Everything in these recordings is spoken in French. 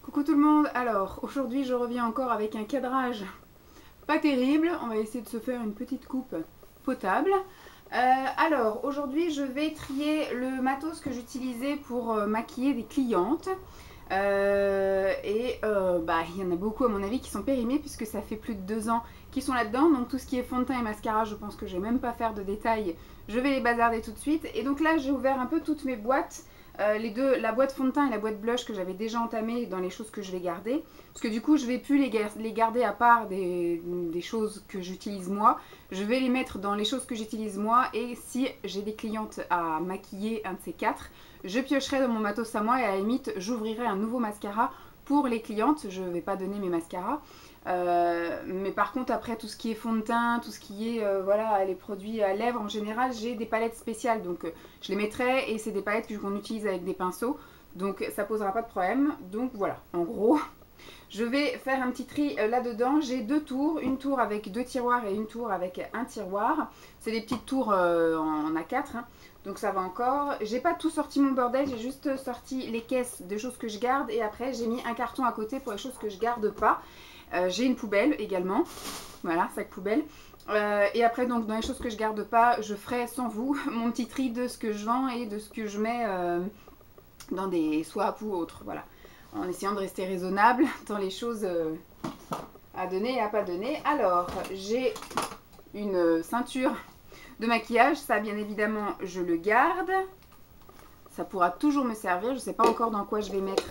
Coucou tout le monde, alors aujourd'hui je reviens encore avec un cadrage pas terrible, on va essayer de se faire une petite coupe potable. Alors aujourd'hui je vais trier le matos que j'utilisais pour maquiller des clientes. Il y en a beaucoup à mon avis qui sont périmés puisque ça fait plus de 2 ans qu'ils sont là-dedans. Donc tout ce qui est fond de teint et mascara, je pense que je vais même pas faire de détails, je vais les bazarder tout de suite. Et donc là j'ai ouvert un peu toutes mes boîtes. Les deux, la boîte fond de teint et la boîte blush que j'avais déjà entamée dans les choses que je vais garder. Parce que du coup, je ne vais plus les garder à part des choses que j'utilise moi. Je vais les mettre dans les choses que j'utilise moi. Et si j'ai des clientes à maquiller, un de ces quatre, je piocherai dans mon matos à moi et à la limite, j'ouvrirai un nouveau mascara pour les clientes. Je ne vais pas donner mes mascaras. Mais par contre après tout ce qui est fond de teint, tout ce qui est voilà, les produits à lèvres en général, j'ai des palettes spéciales donc je les mettrai et c'est des palettes qu'on utilise avec des pinceaux donc ça posera pas de problème. Donc voilà, en gros je vais faire un petit tri là-dedans. J'ai deux tours, une tour avec deux tiroirs et une tour avec un tiroir. C'est des petites tours en A4 hein. Donc ça va encore. J'ai pas tout sorti mon bordel, j'ai juste sorti les caisses de choses que je garde et après j'ai mis un carton à côté pour les choses que je garde pas. J'ai une poubelle également, voilà, sac poubelle. Et après donc dans les choses que je garde pas, je ferai sans vous mon petit tri de ce que je vends et de ce que je mets dans des swaps ou autres, voilà. En essayant de rester raisonnable dans les choses à donner et à pas donner. Alors j'ai une ceinture de maquillage, ça bien évidemment je le garde. Ça pourra toujours me servir, je ne sais pas encore dans quoi je vais mettre,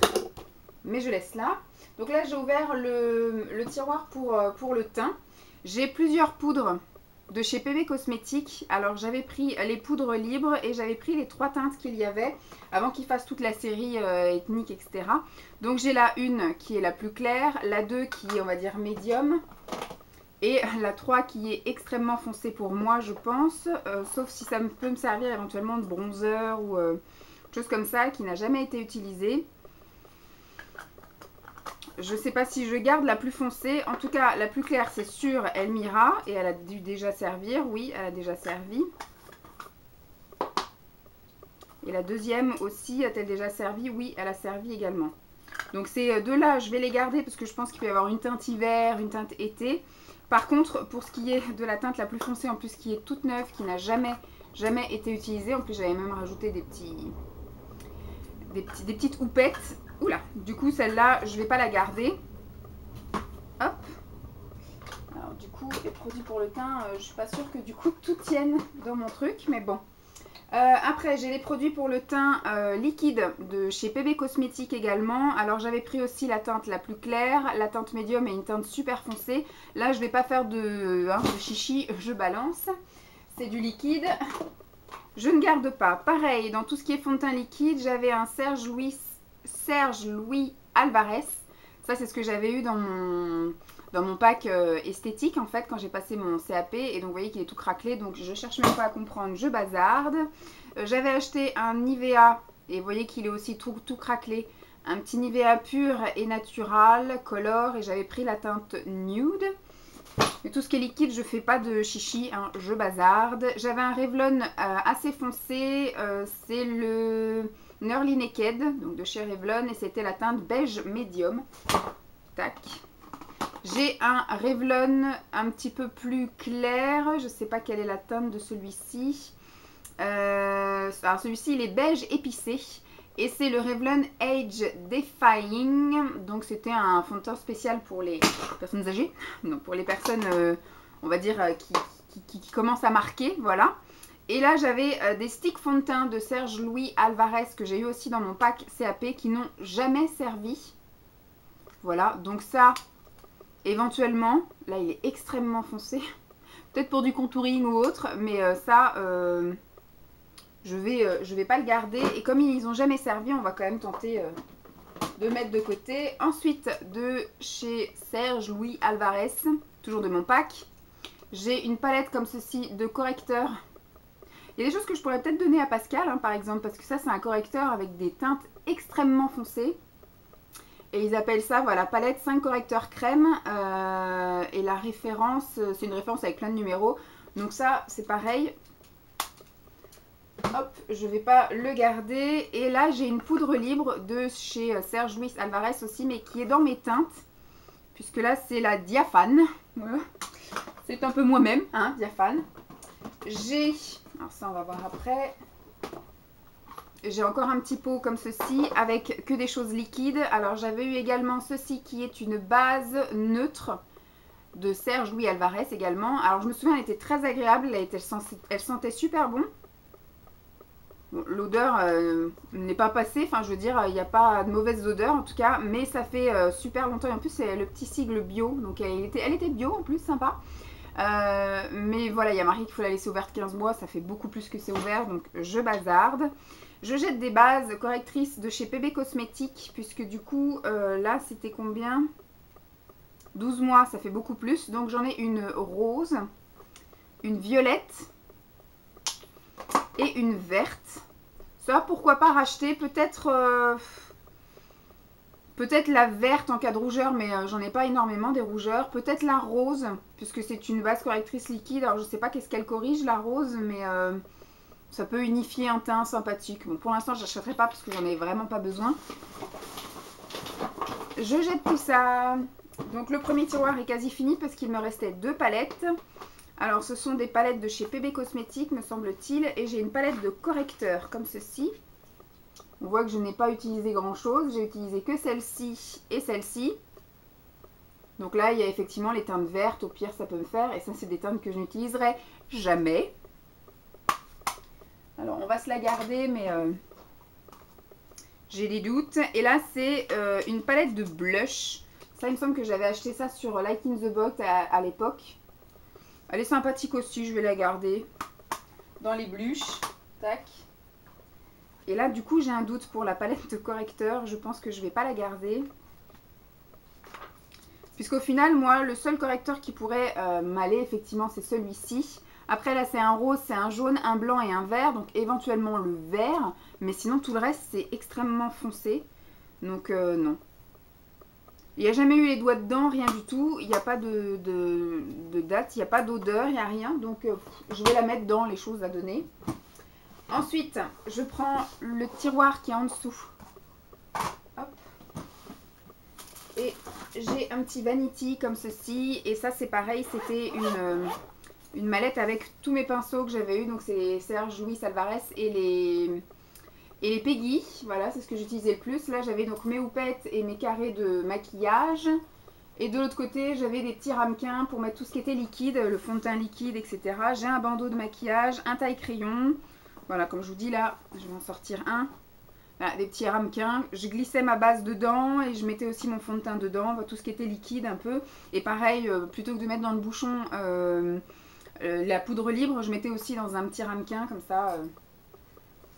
mais je laisse là. Donc là j'ai ouvert le tiroir pour le teint. J'ai plusieurs poudres de chez PB Cosmétiques. Alors j'avais pris les poudres libres et j'avais pris les 3 teintes qu'il y avait avant qu'ils fassent toute la série ethnique, etc. Donc j'ai la 1 qui est la plus claire, la 2 qui est on va dire médium et la 3 qui est extrêmement foncée pour moi je pense, sauf si ça peut me servir éventuellement de bronzer ou chose comme ça qui n'a jamais été utilisée. Je sais pas si je garde la plus foncée. En tout cas, la plus claire, c'est sûr, Elmira. Et elle a dû déjà servir. Oui, elle a déjà servi. Et la deuxième aussi, a-t-elle déjà servi? Oui, elle a servi également. Donc ces deux-là, je vais les garder parce que je pense qu'il peut y avoir une teinte hiver, une teinte été. Par contre, pour ce qui est de la teinte la plus foncée, en plus qui est toute neuve, qui n'a jamais été utilisée. En plus, j'avais même rajouté des petites houpettes. Oula, du coup celle-là je vais pas la garder. Hop. Alors du coup les produits pour le teint, je suis pas sûre que du coup tout tienne dans mon truc, mais bon. Après j'ai les produits pour le teint liquide de chez PB Cosmétiques également. Alors j'avais pris aussi la teinte la plus claire, la teinte médium et une teinte super foncée. Là je vais pas faire de chichi, je balance. C'est du liquide. Je ne garde pas. Pareil, dans tout ce qui est fond de teint liquide, j'avais un Serge Louis Alvarez. Ça, c'est ce que j'avais eu dans mon pack esthétique, en fait, quand j'ai passé mon CAP. Et donc, vous voyez qu'il est tout craquelé. Donc, je cherche même pas à comprendre, je bazarde. J'avais acheté un Nivea. Et vous voyez qu'il est aussi tout craquelé. Un petit Nivea pur et natural, color. Et j'avais pris la teinte nude. Et tout ce qui est liquide, je fais pas de chichi, hein, je bazarde. J'avais un Revlon assez foncé, c'est le Nearly Naked, donc de chez Revlon, et c'était la teinte beige médium. Tac. J'ai un Revlon un petit peu plus clair, je sais pas quelle est la teinte de celui-ci. Alors celui-ci, il est beige épicé. Et c'est le Revlon Age Defying. Donc c'était un fond de teint spécial pour les personnes âgées. Donc pour les personnes, on va dire, qui commencent à marquer. Voilà. Et là j'avais des sticks fond de teint de Serge Louis Alvarez que j'ai eu aussi dans mon pack CAP qui n'ont jamais servi. Voilà. Donc ça, éventuellement, là il est extrêmement foncé. Peut-être pour du contouring ou autre. Mais ça... je vais pas le garder. Et comme ils n'ont jamais servi, on va quand même tenter de mettre de côté. Ensuite, de chez Serge Louis Alvarez, toujours de mon pack, j'ai une palette comme ceci de correcteurs. Il y a des choses que je pourrais peut-être donner à Pascal, hein, par exemple, parce que ça, c'est un correcteur avec des teintes extrêmement foncées. Et ils appellent ça, voilà, palette 5 correcteurs crème. Et la référence, c'est une référence avec plein de numéros. Donc ça, c'est pareil. hop, je vais pas le garder. Et là, j'ai une poudre libre de chez Serge Luis Alvarez aussi, mais qui est dans mes teintes. Puisque là, c'est la Diaphane. Voilà. C'est un peu moi-même, hein, Diaphane. J'ai, alors ça, on va voir après. J'ai encore un petit pot comme ceci avec que des choses liquides. Alors, j'avais eu également ceci qui est une base neutre de Serge Luis Alvarez également. Alors, je me souviens, elle était très agréable. Elle sentait super bon. Bon, l'odeur n'est pas passée, enfin je veux dire, il n'y a pas de mauvaise odeur en tout cas, mais ça fait super longtemps. Et en plus, c'est le petit sigle bio, donc elle était bio en plus, sympa. Mais voilà, il y a marqué qu'il faut la laisser ouverte 15 mois, ça fait beaucoup plus que c'est ouvert, donc je bazarde. Je jette des bases correctrices de chez PB Cosmétiques, puisque du coup, là c'était combien? 12 mois, ça fait beaucoup plus. Donc j'en ai une rose, une violette et une verte. Ça, pourquoi pas racheter peut-être peut-être la verte en cas de rougeur, mais j'en ai pas énormément des rougeurs. Peut-être la rose, puisque c'est une base correctrice liquide. Alors je sais pas qu'est-ce qu'elle corrige la rose, mais ça peut unifier un teint sympathique. Bon, pour l'instant je n'achèterai pas parce que j'en ai vraiment pas besoin. Je jette tout ça. Donc le premier tiroir est quasi fini parce qu'il me restait 2 palettes. Alors ce sont des palettes de chez PB Cosmétiques me semble-t-il. Et j'ai une palette de correcteurs comme ceci. On voit que je n'ai pas utilisé grand chose. J'ai utilisé que celle-ci et celle-ci. Donc là il y a effectivement les teintes vertes. Au pire ça peut me faire. Et ça c'est des teintes que je n'utiliserai jamais. Alors on va se la garder mais... j'ai des doutes. Et là, c'est une palette de blush. Ça, il me semble que j'avais acheté ça sur Like in the Box à l'époque. Elle est sympathique aussi, je vais la garder. Dans les blushs. Tac. Et là, du coup, j'ai un doute pour la palette de correcteur. Je pense que je ne vais pas la garder. Puisqu'au final, moi, le seul correcteur qui pourrait m'aller, effectivement, c'est celui-ci. Après, là, c'est un rose, c'est un jaune, un blanc et un vert. Donc, éventuellement, le vert. Mais sinon, tout le reste, c'est extrêmement foncé. Donc, non. Il n'y a jamais eu les doigts dedans, rien du tout. Il n'y a pas de date, il n'y a pas d'odeur, il n'y a rien. Donc, je vais la mettre dans les choses à donner. Ensuite, je prends le tiroir qui est en dessous. Hop. Et j'ai un petit vanity comme ceci. Et ça, c'est pareil, c'était une mallette avec tous mes pinceaux que j'avais eu. Donc, c'est les Serge Luis Alvarez et les Peggy. Voilà, c'est ce que j'utilisais le plus. Là, j'avais donc mes houpettes et mes carrés de maquillage. Et de l'autre côté, j'avais des petits ramequins pour mettre tout ce qui était liquide, le fond de teint liquide, etc. J'ai un bandeau de maquillage, un taille-crayon. Voilà, comme je vous dis là, je vais en sortir un. Voilà, des petits ramequins. Je glissais ma base dedans et je mettais aussi mon fond de teint dedans. Tout ce qui était liquide un peu. Et pareil, plutôt que de mettre dans le bouchon la poudre libre, je mettais aussi dans un petit ramequin comme ça.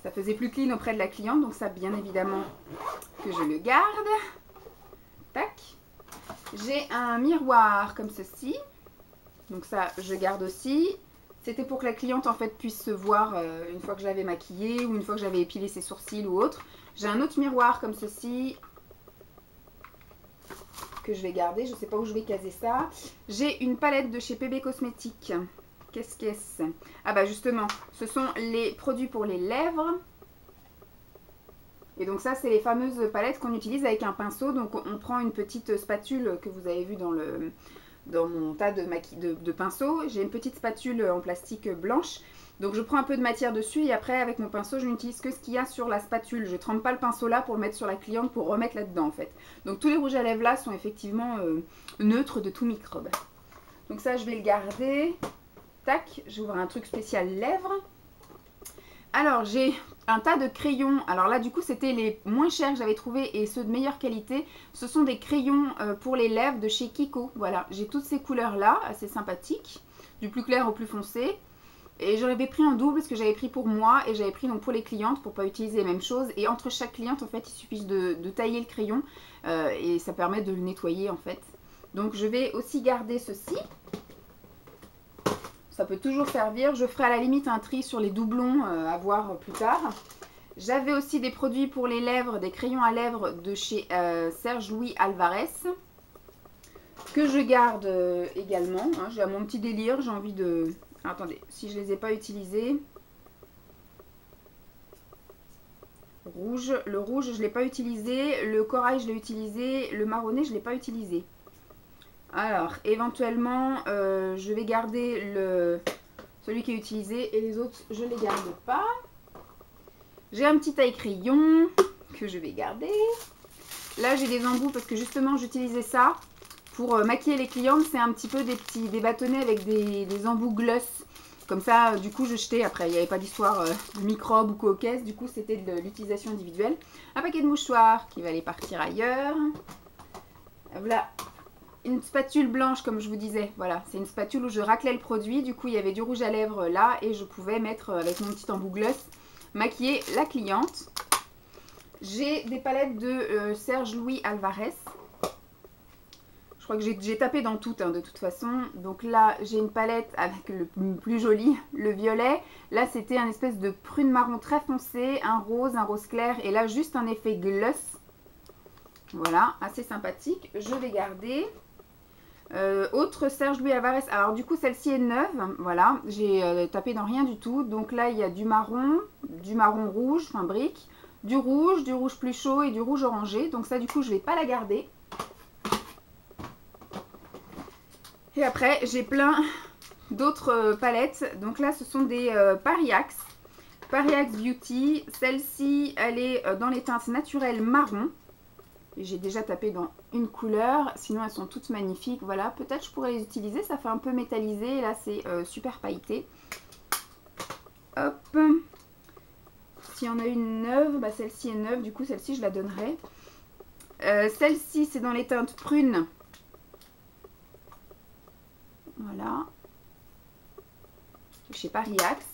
Ça faisait plus clean auprès de la cliente, donc ça bien évidemment que je le garde. Tac. J'ai un miroir comme ceci. Donc ça, je garde aussi. C'était pour que la cliente en fait puisse se voir une fois que je l'avais maquillée ou une fois que j'avais épilé ses sourcils ou autre. J'ai un autre miroir comme ceci que je vais garder. Je ne sais pas où je vais caser ça. J'ai une palette de chez PB Cosmétiques. Qu'est-ce que c'est? Ah bah justement, ce sont les produits pour les lèvres. Et donc ça, c'est les fameuses palettes qu'on utilise avec un pinceau. Donc on prend une petite spatule que vous avez vue dans mon tas de pinceaux. J'ai une petite spatule en plastique blanche. Donc je prends un peu de matière dessus et après avec mon pinceau, je n'utilise que ce qu'il y a sur la spatule. Je ne trempe pas le pinceau là pour le mettre sur la cliente pour remettre là-dedans en fait. Donc tous les rouges à lèvres là sont effectivement neutres de tout microbe. Donc ça, je vais le garder. Tac, j'ouvre un truc spécial lèvres. Alors, j'ai un tas de crayons. Alors là, du coup, c'était les moins chers que j'avais trouvés et ceux de meilleure qualité. Ce sont des crayons pour les lèvres de chez Kiko. Voilà, j'ai toutes ces couleurs-là, assez sympathiques. Du plus clair au plus foncé. Et j'en avais pris un double parce que j'avais pris pour moi et j'avais pris donc pour les clientes pour ne pas utiliser les mêmes choses. Et entre chaque cliente, en fait, il suffit de tailler le crayon et ça permet de le nettoyer, en fait. Donc, je vais aussi garder ceci. Ça peut toujours servir. Je ferai à la limite un tri sur les doublons à voir plus tard. J'avais aussi des produits pour les lèvres, des crayons à lèvres de chez Serge Luis Alvarez. Que je garde également. Hein. J'ai mon petit délire. J'ai envie de... Alors, attendez, si je ne les ai pas utilisés... rouge. Le rouge, je ne l'ai pas utilisé. Le corail, je l'ai utilisé. Le marronné, je ne l'ai pas utilisé. Alors, éventuellement, je vais garder celui qui est utilisé et les autres, je ne les garde pas. J'ai un petit taille-crayon que je vais garder. Là, j'ai des embouts parce que justement, j'utilisais ça pour maquiller les clientes. C'est un petit peu des bâtonnets avec des embouts gloss. Comme ça, du coup, je jetais après. Il n'y avait pas d'histoire de microbes ou coquesses. Du coup, c'était de l'utilisation individuelle. Un paquet de mouchoirs qui va aller partir ailleurs. Voilà. Une spatule blanche, comme je vous disais. Voilà, c'est une spatule où je raclais le produit. Du coup, il y avait du rouge à lèvres là. Et je pouvais mettre, avec mon petit embout gloss, maquiller la cliente. J'ai des palettes de Serge Louis Alvarez. Je crois que j'ai tapé dans toutes, hein, de toute façon. Donc là, j'ai une palette avec le plus joli, le violet. Là, c'était un espèce de prune marron très foncé, un rose clair. Et là, juste un effet gloss. Voilà, assez sympathique. Je vais garder. Autre Serge Louis Alvarez. Alors du coup, celle-ci est neuve. Voilà, j'ai tapé dans rien du tout. Donc là, il y a du marron rouge, enfin brique. Du rouge plus chaud et du rouge orangé. Donc ça, du coup, je ne vais pas la garder. Et après, j'ai plein d'autres palettes. Donc là, ce sont des Pariax. Pariax Beauty. Celle-ci, elle est dans les teintes naturelles marron. J'ai déjà tapé dans une couleur. Sinon, elles sont toutes magnifiques. Voilà, peut-être je pourrais les utiliser. Ça fait un peu métallisé. Et là, c'est super pailleté. Hop. S'il y en a une neuve, bah celle-ci est neuve. Du coup, celle-ci, je la donnerai. Celle-ci, c'est dans les teintes prunes. Voilà. Chez Pariax.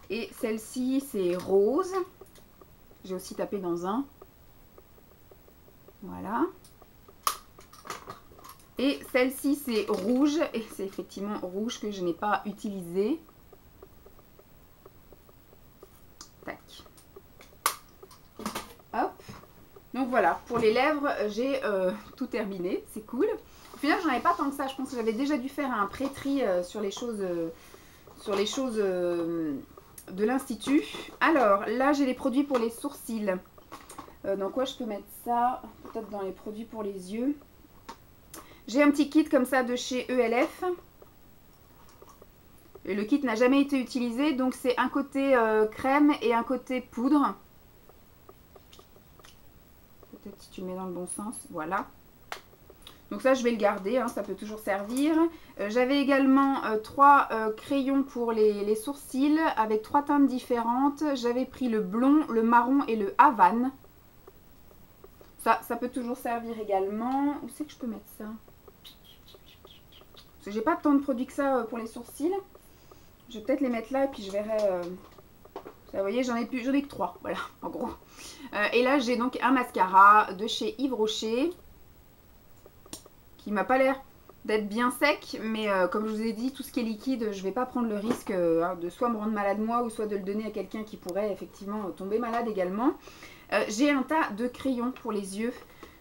Et celle-ci, c'est rose. J'ai aussi tapé dans un. Voilà. Et celle-ci, c'est rouge. Et c'est effectivement rouge que je n'ai pas utilisé. Tac. Hop. Donc voilà, pour les lèvres, j'ai tout terminé. C'est cool. Au final, j'en avais pas tant que ça. Je pense que j'avais déjà dû faire un pré-tri sur les choses, de l'Institut. Alors, là, j'ai les produits pour les sourcils. Dans quoi je peux mettre ça? Peut-être dans les produits pour les yeux. J'ai un petit kit comme ça de chez ELF. Et le kit n'a jamais été utilisé. Donc, c'est un côté crème et un côté poudre. Peut-être si tu le mets dans le bon sens. Voilà. Donc ça, je vais le garder, hein, ça peut toujours servir. J'avais également 3 crayons pour les sourcils avec 3 teintes différentes. J'avais pris le blond, le marron et le Havane. Ça peut toujours servir également. Où c'est que je peux mettre ça? Parce que j'ai pas tant de produits que ça pour les sourcils. Je vais peut-être les mettre là et puis je verrai... Vous voyez, j'en ai que 3, voilà, en gros. Et là, j'ai donc un mascara de chez Yves Rocher. Qui m'a pas l'air d'être bien sec, mais comme je vous ai dit, tout ce qui est liquide, je vais pas prendre le risque de soit me rendre malade moi, ou soit de le donner à quelqu'un qui pourrait effectivement tomber malade également. J'ai un tas de crayons pour les yeux.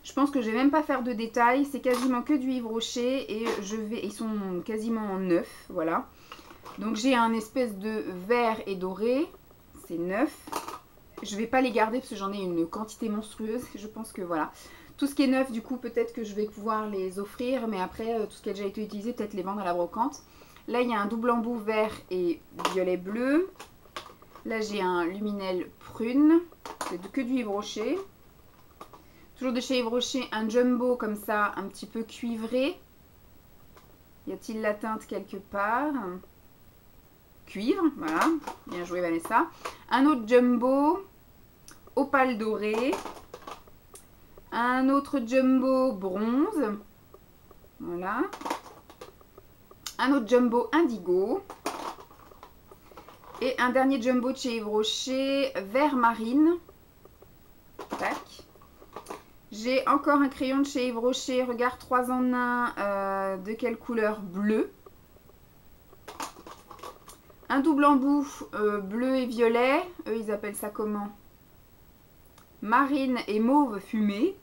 Je pense que je vais même pas faire de détails, c'est quasiment que du Yves Rocher et ils sont quasiment neufs, voilà. Donc j'ai un espèce de vert et doré, c'est neuf. Je vais pas les garder parce que j'en ai une quantité monstrueuse, je pense que voilà. Tout ce qui est neuf, du coup, peut-être que je vais pouvoir les offrir. Mais après, tout ce qui a déjà été utilisé, peut-être les vendre à la brocante. Là, il y a un double embout vert et violet-bleu. Là, j'ai un luminel prune. C'est que du Yves Rocher. Toujours de chez Yves Rocher, un jumbo comme ça, un petit peu cuivré. Y a-t-il la teinte quelque part? Cuivre, voilà. Bien joué, Vanessa. Un autre jumbo, opale doré. Un autre jumbo bronze. Voilà. Un autre jumbo indigo. Et un dernier jumbo de chez Yves Rocher, vert marine. Tac. J'ai encore un crayon de chez Yves Rocher, regarde 3 en 1, de quelle couleur? Bleu. Un double embout bleu et violet. Eux, ils appellent ça comment? Marine et mauve fumé.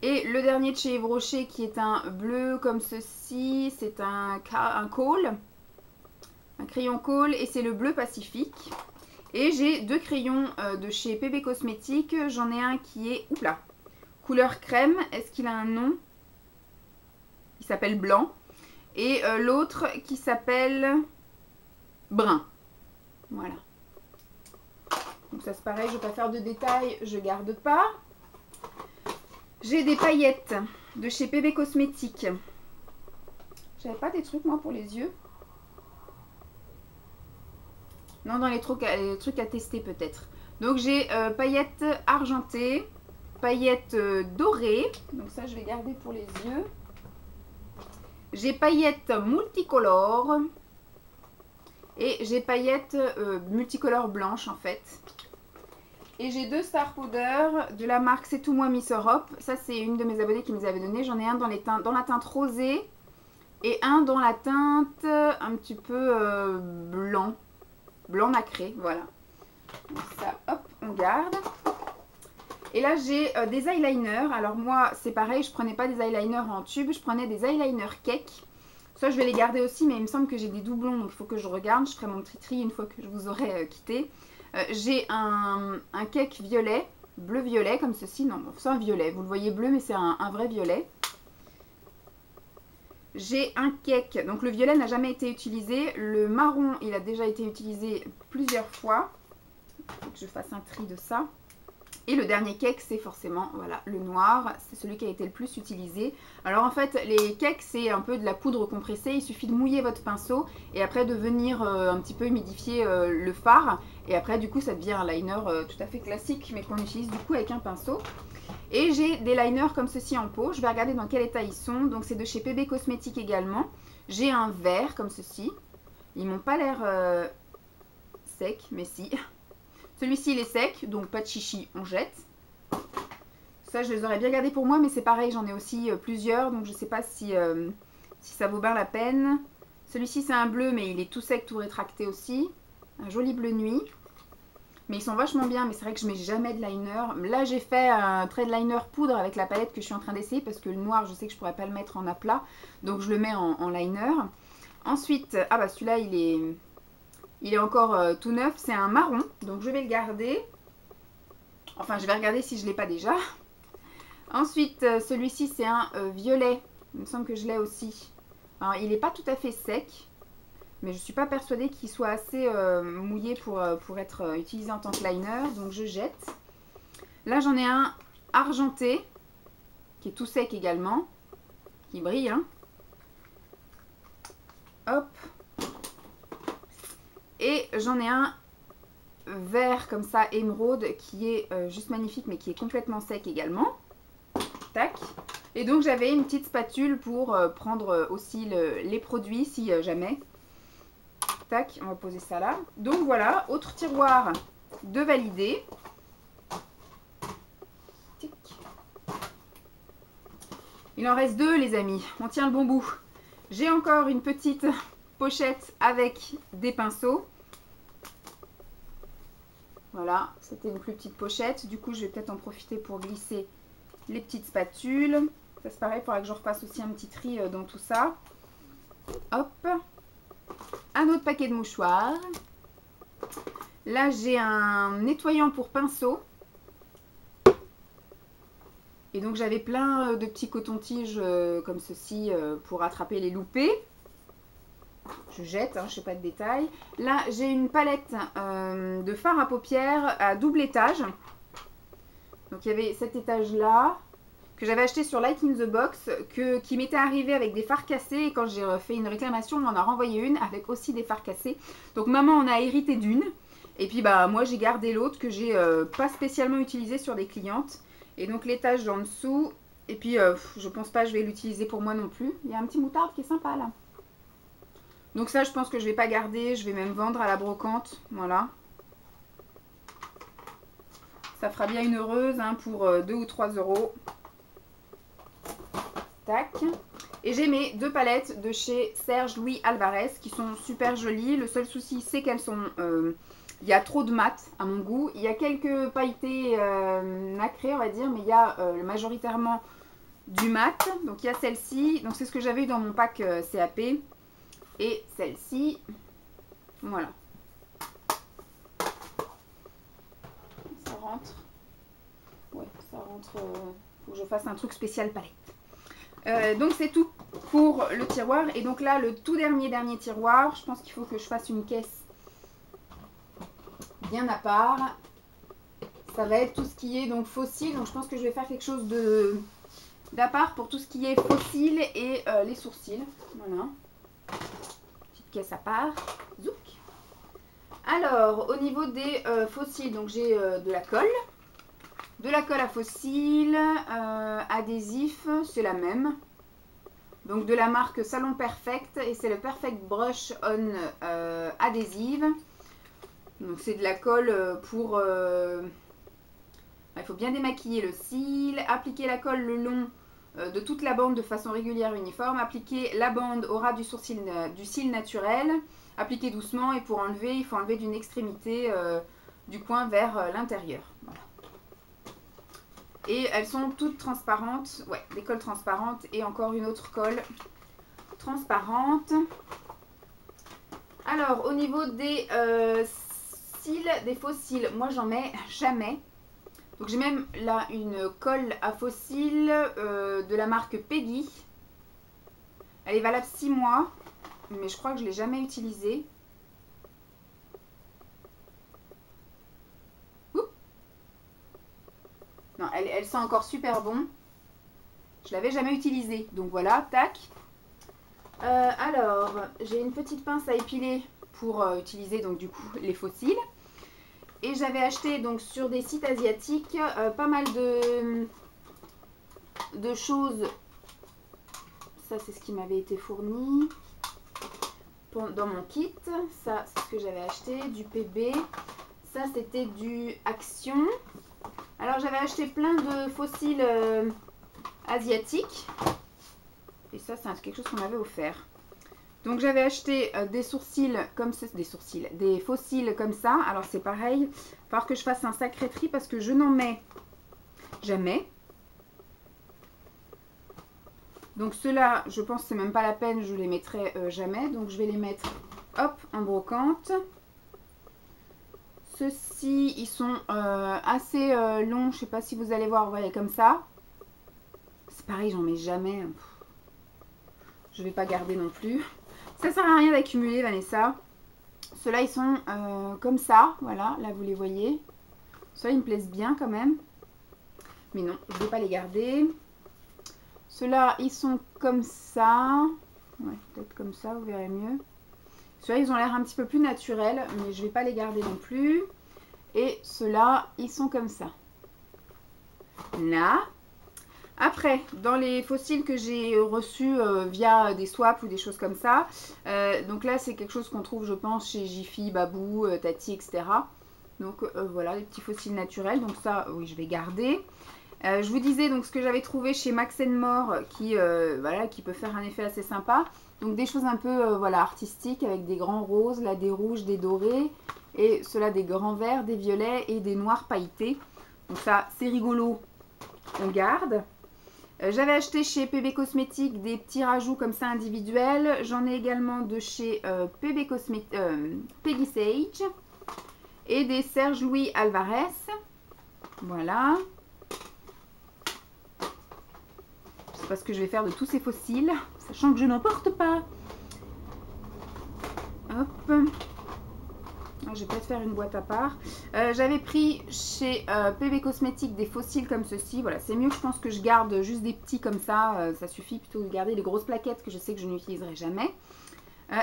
Et le dernier de chez Yves Rocher qui est un bleu comme ceci, c'est un coal, un crayon coal et c'est le bleu Pacifique. Et j'ai 2 crayons de chez PB Cosmétiques. J'en ai un qui est, oupla, couleur crème. Est-ce qu'il a un nom? Il s'appelle blanc. Et l'autre qui s'appelle brun. Voilà. Donc ça c'est pareil, je ne vais pas faire de détails, je garde pas. J'ai des paillettes de chez PB Cosmétiques. J'avais pas des trucs moi pour les yeux. Non, dans les trucs à tester peut-être. Donc j'ai paillettes argentées, paillettes dorées. Donc ça je vais garder pour les yeux. J'ai paillettes multicolores. Et j'ai paillettes multicolores blanches en fait. Et j'ai 2 Star Powder de la marque C'est tout moi Miss Europe. Ça c'est une de mes abonnées qui me les avait donné. J'en ai un dans la teinte rosée et un dans la teinte un petit peu blanc nacré. Voilà. Donc ça, hop, on garde. Et là j'ai des eyeliners. Alors moi c'est pareil, je prenais pas des eyeliners en tube, je prenais des eyeliners cake. Ça je vais les garder aussi, mais il me semble que j'ai des doublons, donc il faut que je regarde. Je ferai mon tri une fois que je vous aurai quitté. J'ai un cake violet, bleu-violet comme ceci. Non, c'est un violet, vous le voyez bleu, mais c'est un vrai violet. J'ai un cake, donc le violet n'a jamais été utilisé. Le marron, il a déjà été utilisé plusieurs fois. Il faut que je fasse un tri de ça. Et le dernier cake, c'est forcément, voilà, le noir. C'est celui qui a été le plus utilisé. Alors en fait, les cakes, c'est un peu de la poudre compressée. Il suffit de mouiller votre pinceau et après de venir un petit peu humidifier le fard. Et après, du coup, ça devient un liner tout à fait classique, mais qu'on utilise du coup avec un pinceau. Et j'ai des liners comme ceci en pot. Je vais regarder dans quel état ils sont. Donc c'est de chez PB Cosmétiques également. J'ai un vert comme ceci. Ils m'ont pas l'air secs, mais si. Celui-ci, il est sec, donc pas de chichi, on jette. Ça, je les aurais bien gardés pour moi, mais c'est pareil, j'en ai aussi plusieurs, donc je ne sais pas si ça vaut bien la peine. Celui-ci, c'est un bleu, mais il est tout sec, tout rétracté aussi. Un joli bleu nuit. Mais ils sont vachement bien, mais c'est vrai que je mets jamais de liner. Là, j'ai fait un trait de liner poudre avec la palette que je suis en train d'essayer, parce que le noir, je sais que je ne pourrais pas le mettre en aplat, donc je le mets en liner. Ensuite, ah bah celui-là, il est encore tout neuf, c'est un marron, donc je vais le garder. Enfin, je vais regarder si je ne l'ai pas déjà. Ensuite, celui-ci, c'est un violet. Il me semble que je l'ai aussi. Alors, il n'est pas tout à fait sec, mais je ne suis pas persuadée qu'il soit assez mouillé pour être utilisé en tant que liner, donc je jette. Là, j'en ai un argenté, qui est tout sec également, qui brille, hein. Hop. Et j'en ai un vert comme ça, émeraude, qui est juste magnifique, mais qui est complètement sec également. Tac. Et donc j'avais une petite spatule pour prendre aussi les produits, si jamais. Tac, on va poser ça là. Donc voilà, autre tiroir de validé. Tic. Il en reste 2, les amis. On tient le bon bout. J'ai encore une petite pochette avec des pinceaux. Voilà, c'était une plus petite pochette. Du coup, je vais peut-être en profiter pour glisser les petites spatules. Ça, c'est pareil, il faudra que je refasse aussi un petit tri dans tout ça. Hop. Un autre paquet de mouchoirs. Là, j'ai un nettoyant pour pinceau. Et donc, j'avais plein de petits cotons-tiges comme ceci pour attraper les loupés. Je jette, hein, je ne sais pas de détails. Là, j'ai une palette de fard à paupières à double étage. Donc, il y avait cet étage-là que j'avais acheté sur Like in the Box, qui m'était arrivé avec des fards cassés. Et quand j'ai fait une réclamation, on m'en a renvoyé une avec aussi des fards cassés. Donc, maman en a hérité d'une. Et puis, bah, moi, j'ai gardé l'autre que j'ai pas spécialement utilisé sur des clientes. Et donc, l'étage en dessous. Et puis, je pense pas que je vais l'utiliser pour moi non plus. Il y a un petit moutarde qui est sympa, là. Donc ça, je pense que je ne vais pas garder. Je vais même vendre à la brocante. Voilà. Ça fera bien une heureuse hein, pour 2 ou 3 euros. Tac. Et j'ai mes 2 palettes de chez Serge Louis Alvarez qui sont super jolies. Le seul souci, c'est qu'elles sont... il y a trop de mat à mon goût. Il y a quelques pailletés nacrées, on va dire. Mais il y a majoritairement du mat. Donc il y a celle-ci. Donc c'est ce que j'avais eu dans mon pack CAP. Et celle-ci, voilà. rentre. Ouais, ça rentre. Faut que je fasse un truc spécial palette. Donc c'est tout pour le tiroir. Et donc là, le tout dernier tiroir, je pense qu'il faut que je fasse une caisse bien à part. Ça va être tout ce qui est donc fossile. Donc je pense que je vais faire quelque chose d'à part pour tout ce qui est fossile et les sourcils. Voilà. Petite caisse à part. Zouk. Alors, au niveau des fossiles, donc j'ai de la colle. De la colle à fossiles, adhésif, c'est la même. Donc de la marque Salon Perfect et c'est le Perfect Brush On Adhésive. Donc c'est de la colle pour... il faut bien démaquiller le cil, appliquer la colle le long de toute la bande de façon régulière et uniforme, appliquer la bande au ras du cil naturel, appliquer doucement et pour enlever, il faut enlever d'une extrémité du coin vers l'intérieur. Voilà. Et elles sont toutes transparentes, ouais, des colles transparentes et encore une autre colle transparente. Alors, au niveau des cils, des faux cils, moi j'en mets jamais. Donc j'ai même là une colle à faux cils de la marque Peggy. Elle est valable 6 mois, mais je crois que je ne l'ai jamais utilisée. Non, elle sent encore super bon. Je l'avais jamais utilisée. Donc voilà, tac. Alors, j'ai une petite pince à épiler pour utiliser donc du coup les faux cils. Et j'avais acheté donc sur des sites asiatiques pas mal de choses. Ça, c'est ce qui m'avait été fourni dans mon kit. Ça, c'est ce que j'avais acheté, du PB. Ça, c'était du Action. Alors j'avais acheté plein de fossiles asiatiques. Et ça, c'est quelque chose qu'on m'avait offert. Donc j'avais acheté des sourcils comme ça, des fossiles comme ça. Alors c'est pareil, il va falloir que je fasse un sacré tri parce que je n'en mets jamais. Donc ceux-là, je pense que c'est même pas la peine, je les mettrai jamais. Donc je vais les mettre, hop, en brocante. Ceux-ci, ils sont assez longs. Je sais pas si vous allez voir, vous voyez comme ça. C'est pareil, j'en mets jamais. Je vais pas garder non plus. Ça sert à rien d'accumuler, Vanessa. Ceux-là, ils sont comme ça. Voilà, là, vous les voyez. Ceux-là, ils me plaisent bien quand même. Mais non, je ne vais pas les garder. Ceux-là, ils sont comme ça. Ouais, peut-être comme ça, vous verrez mieux. Ceux-là, ils ont l'air un petit peu plus naturels, mais je ne vais pas les garder non plus. Et ceux-là, ils sont comme ça. Là. Après, dans les fossiles que j'ai reçus via des swaps ou des choses comme ça, donc là, c'est quelque chose qu'on trouve, je pense, chez Jiffy, Babou, Tati, etc. Donc voilà, les petits fossiles naturels. Donc ça, oui, je vais garder. Je vous disais donc ce que j'avais trouvé chez Max & More voilà, qui peut faire un effet assez sympa. Donc des choses un peu voilà, artistiques avec des grands roses, là des rouges, des dorés et ceux-là des grands verts, des violets et des noirs pailletés. Donc ça c'est rigolo, on garde. J'avais acheté chez PB Cosmétiques des petits rajouts comme ça individuels. J'en ai également de chez Peggy Sage et des Serge Louis Alvarez. Voilà. C'est pas ce que je vais faire de tous ces fossiles, sachant que je n'en porte pas. Hop. Je vais peut-être faire une boîte à part. J'avais pris chez PB Cosmétiques des fossiles comme ceci. Voilà, c'est mieux, je pense que je garde juste des petits comme ça. Ça suffit plutôt de garder les grosses plaquettes que je sais que je n'utiliserai jamais.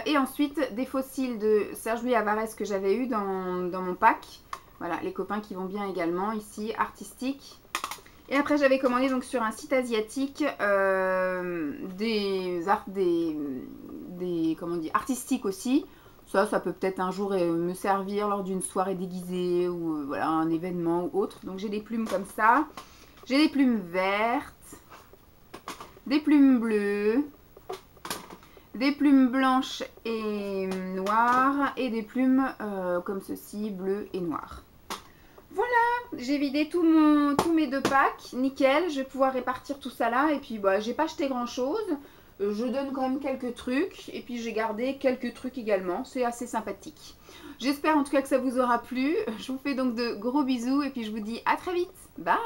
Et ensuite, des fossiles de Serge Louis Alvarez que j'avais eu dans mon pack. Voilà, les copains qui vont bien également ici, artistiques. Et après, j'avais commandé donc sur un site asiatique des comment on dit, artistiques aussi. Ça peut peut-être un jour me servir lors d'une soirée déguisée ou voilà, un événement ou autre. Donc j'ai des plumes comme ça. J'ai des plumes vertes, des plumes bleues, des plumes blanches et noires et des plumes comme ceci, bleues et noires. Voilà, j'ai vidé tous mes 2 packs, nickel. Je vais pouvoir répartir tout ça là et puis bah, j'ai pas acheté grand chose. je donne quand même quelques trucs. Et puis j'ai gardé quelques trucs également. C'est assez sympathique. J'espère en tout cas que ça vous aura plu. Je vous fais donc de gros bisous. Et puis je vous dis à très vite. Bye!